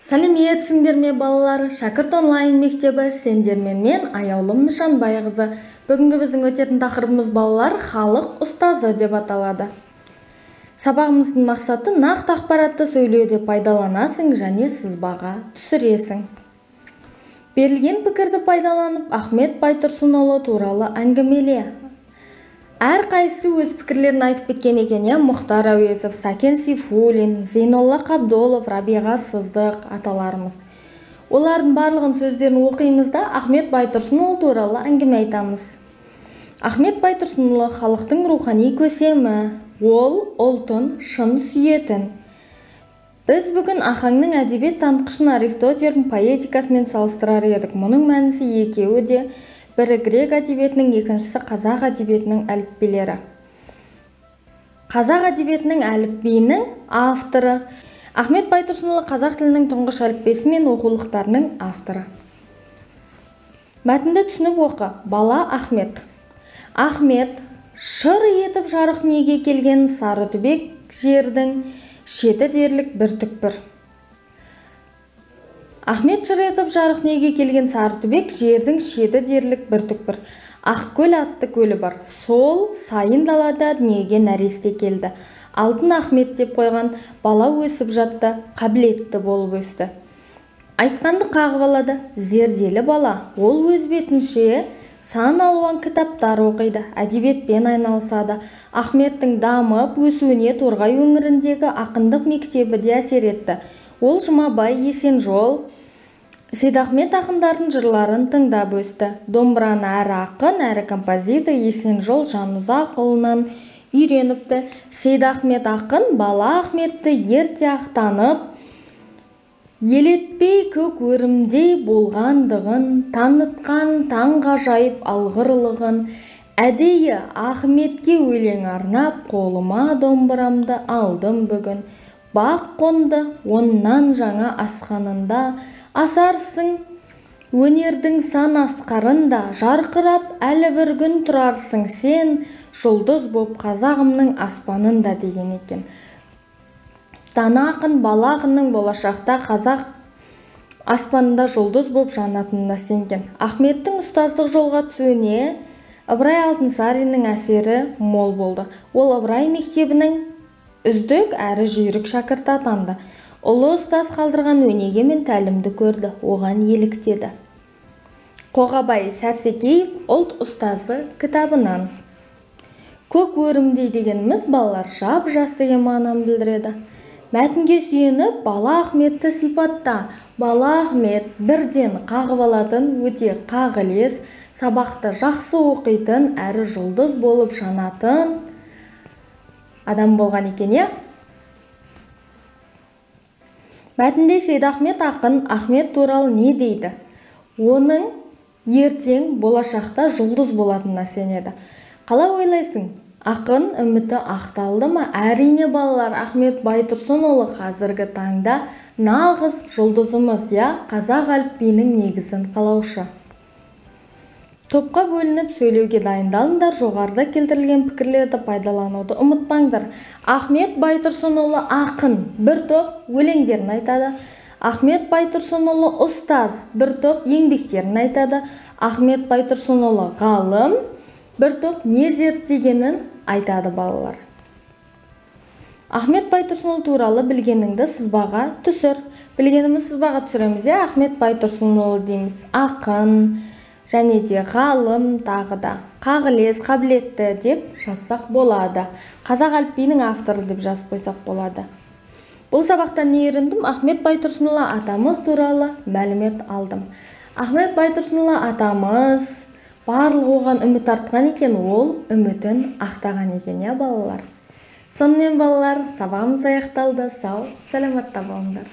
Сәлеметсіңдер ме балалар, Шәкірт онлайн мектебі сендермен мен Аяулым Нышанбайқызы. Бүгінгі біздің өтетін тақырыбымыз балалар халық ұстазы деп аталады. Сабағымыздың мақсаты нақты ақпаратты сөйлеуде пайдаланасың және сызбаға түсіресің. Берілген пікірді пайдаланып Ахмет Байтұрсынұлы туралы әңгімеле. Әр қайсы өз пікірлерін айтып кеткен екен, Мұхтар Әуезов, Сәкен Сейфуллин, Зейнолла Қабдолов, Рабиға Сыздық аталарымыз. Олардың барлығын сөздерін оқимыз да Ахмет Байтұрсынұлы туралы әңгіме айтамыз. Ахмет Байтұрсынұлы халықтың рухани көсемі, ол ұлтын шын сүйетін. Біз бүгін ахаңның әдебиет танытқышын Аристотельдің поэтикасымен салыстырар едік. Мұның мәнісі екеуі де бірі грек әдебиетінің, екіншісі қазақ әдебиетінің әліпбилері. Қазақ әдебиетінің әліпбиінің авторы Ахмет Байтұрсынұлы қазақ тілінің тұңғыш әліппесі мен оқулықтарының авторы. Мәтінді түсініп оқы. Бала Ахмет. Ахмет шыр етіп жарық дүниеге келген Сарытүбек жердің шеті дерлік бір түкпір. Ахмет шыр етіп жарық дүниеге келген Сарытүбек жердің шеті дерлік бір түкпір. Ақкөл атты көлі бар. Сол сайын далада дүниеге нәресте келді. Алтын Ахмет деп қойған, бала өсіп жатты, қабілетті болып өсті. Айтқанды қағып алады, зерделі бала. Ол өз бетінше сан алуан кітаптар оқиды, әдебиетпен айналысады. Ахметтің дамып өсуіне Торғай өңіріндегі ақындық мектебі де әсер етті. Ол Жұмабай, Есенжол, Сейдахмет ақындардың жырларын тыңдап өсті. Домбыраны әрі ақын, әрі композитор Есенжол Жанұзақұлынан үйреніпті. Сейдахмет ақын бала Ахметті ерте ақтанып, елетпей көк өрімдей болғандығын танытқан таңғажайып алғырлығын, әдейі Ахметке өлең арнап, қолыма домбырамды алдым бүгін. Бақ қонды оннан жаңа асқанында, асарсың өнердің сан асқарында, жарқырап әлі бір күн тұрарсың сен, жұлдыз боп қазағымның аспанында деген екен. Дана ақын бала ақынның болашақта қазақ аспанында жұлдыз боп жанатынына сенген. Ахметтің ұстаздық жолға түсуіне Ыбырай Алтынсариннің әсері мол болды. Ол Ыбырай мектебінің үздік әрі жүйрік шәкірті атанды. Ұлы ұстаз қалдырған өнеге мен тәлімді көрді, оған еліктеді. Қоғабай Сәрсекеев ұлт ұстазы кітабынан. Көк өрімдей дегеніміз балалар жап-жасы еманын білдіреді. Мәтінге сүйеніп, бала Ахметті сипатта. Бала Ахмет бірден қағып алатын, өте қағылез, сабақты жақсы оқитын, әрі жұлдыз болып жанатын адам болған екен. Мәтінде Сейдахмет ақын Ахмет туралы не дейді? Оның ертең болашақта жұлдыз болатынына сенеді. Қалай ойлайсың? Ақын үміті ақталды ма? Әрине балалар, Ахмет Байтұрсынұлы қазіргі таңда нағыз жұлдызымыз, қазақ әліпбиінің негізін қалаушы. Топқа бөлініп сөйлеуге дайындалыңдар, жоғарыда келтірілген пікірлерді пайдалануды ұмытпаңдар. Ахмет Байтұрсынұлы ақын бір топ өлеңдерін айтады. Ахмет Байтұрсынұлы ұстаз бір топ еңбектерін айтады. Ахмет Байтұрсынұлы ғалым бір топ не зерттегенін айтады балалар. Ахмет Байтұрсынұлы туралы білгеніңді сызбаға түсір. Білгеніміз сызбаға түсіреміз, Ахмет Байтұрсынұлы дейміз. Ақын және де ғалым, тағы да қағылез, қабілетті деп жазсақ болады. Қазақ әліпбиінің авторы деп жазып қойсақ болады. Бұл сабақтан не үйрендім? Ахмет Байтұрсынұлы атамыз туралы мәлімет алдым. Ахмет Байтұрсынұлы атамыз барлық оған үміт артқан екен, ол үмітін ақтаған екен, балалар. Сонымен балалар, сабағымыз аяқталды. Сау, саламатта болыңдар.